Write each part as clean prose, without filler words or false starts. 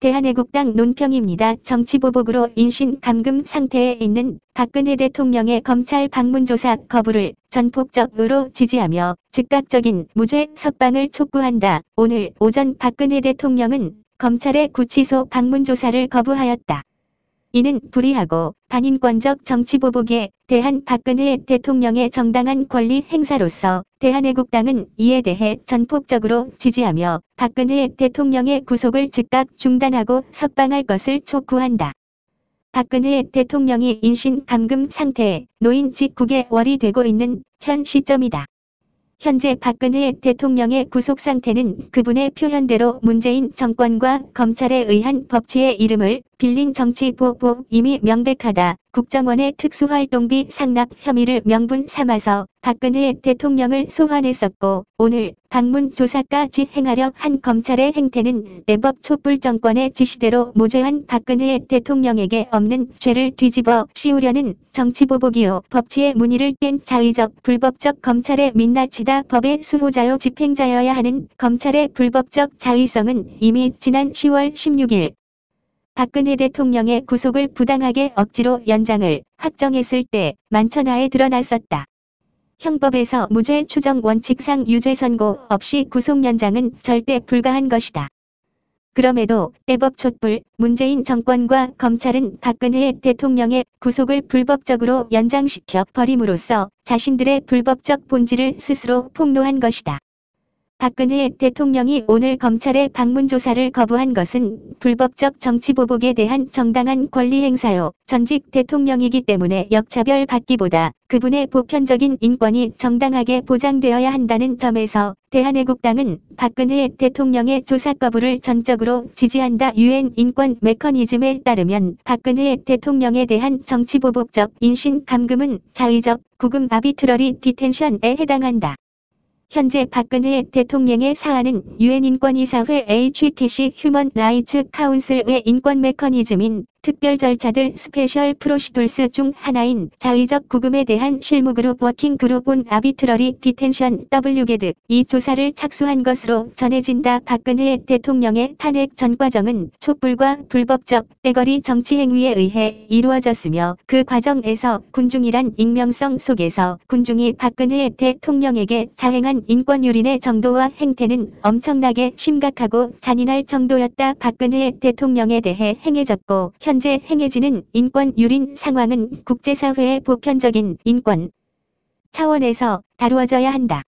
대한애국당 논평입니다. 정치보복으로 인신감금 상태에 있는 박근혜 대통령의 검찰 방문조사 거부를 전폭적으로 지지하며 즉각적인 무죄 석방을 촉구한다. 오늘 오전 박근혜 대통령은 검찰의 구치소 방문조사를 거부하였다. 이는 불의하고 반인권적 정치보복에 대한 박근혜 대통령의 정당한 권리 행사로서 대한애국당은 이에 대해 전폭적으로 지지하며 박근혜 대통령의 구속을 즉각 중단하고 석방할 것을 촉구한다. 박근혜 대통령이 인신감금 상태에 놓인 지 9개월이 되고 있는 현 시점이다. 현재 박근혜 대통령의 구속 상태는 그분의 표현대로 문재인 정권과 검찰에 의한 법치의 이름을 빌린 정치보복임이 명백하다. 국정원의 특수활동비 상납 혐의를 명분 삼아서 박근혜 대통령을 소환했었고 오늘 방문조사까지 행하려 한 검찰의 행태는 내법 촛불 정권의 지시대로 모죄한 박근혜 대통령에게 없는 죄를 뒤집어 씌우려는 정치보복이요. 법치의 무늬를 깬 자의적 불법적 검찰의 민낯이다. 법의 수호자요 집행자여야 하는 검찰의 불법적 자의성은 이미 지난 10월 16일 박근혜 대통령의 구속을 부당하게 억지로 연장을 확정했을 때 만천하에 드러났었다. 형법에서 무죄 추정 원칙상 유죄 선고 없이 구속 연장은 절대 불가한 것이다. 그럼에도 내법 촛불 문재인 정권과 검찰은 박근혜 대통령의 구속을 불법적으로 연장시켜 버림으로써 자신들의 불법적 본질을 스스로 폭로한 것이다. 박근혜 대통령이 오늘 검찰의 방문조사를 거부한 것은 불법적 정치보복에 대한 정당한 권리 행사요. 전직 대통령이기 때문에 역차별 받기보다 그분의 보편적인 인권이 정당하게 보장되어야 한다는 점에서 대한애국당은 박근혜 대통령의 조사 거부를 전적으로 지지한다. UN 인권 메커니즘에 따르면 박근혜 대통령에 대한 정치보복적 인신감금은 자의적 구금 아비트러리 디텐션에 해당한다. 현재 박근혜 대통령의 사안은 UN 인권이사회 HTC 휴먼 라이츠 카운슬의 인권 메커니즘인 특별 절차들 스페셜 프로시돌스 중 하나인 자의적 구금에 대한 실무그룹 워킹그룹 온 아비트러리 디텐션 WGED 이 조사를 착수한 것으로 전해진다. 박근혜 대통령의 탄핵 전 과정은 촛불과 불법적 떼거리 정치행위에 의해 이루어졌으며 그 과정에서 군중이란 익명성 속에서 군중이 박근혜 대통령에게 자행한 인권유린의 정도와 행태는 엄청나게 심각하고 잔인할 정도였다. 박근혜 대통령에 대해 행해졌고 현재 행해지는 인권유린 상황은 국제사회의 보편적인 인권 차원에서 다루어져야 한다.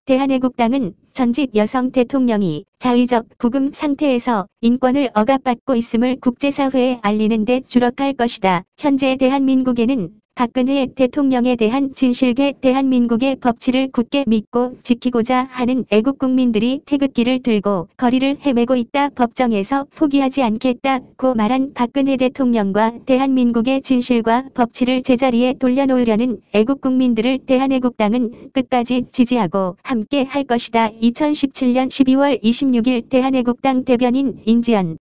대한애국당은 전직 여성 대통령이 자의적 구금 상태에서 인권을 억압받고 있음을 국제사회에 알리는 데 주력할 것이다. 현재 대한민국에는 박근혜 대통령에 대한 진실되 대한민국의 법치를 굳게 믿고 지키고자 하는 애국국민들이 태극기를 들고 거리를 헤매고 있다. 법정에서 포기하지 않겠다고 말한 박근혜 대통령과 대한민국의 진실과 법치를 제자리에 돌려놓으려는 애국국민들을 대한애국당은 끝까지 지지하고 함께 할 것이다. 2017년 12월 26일 대한애국당 대변인 인지연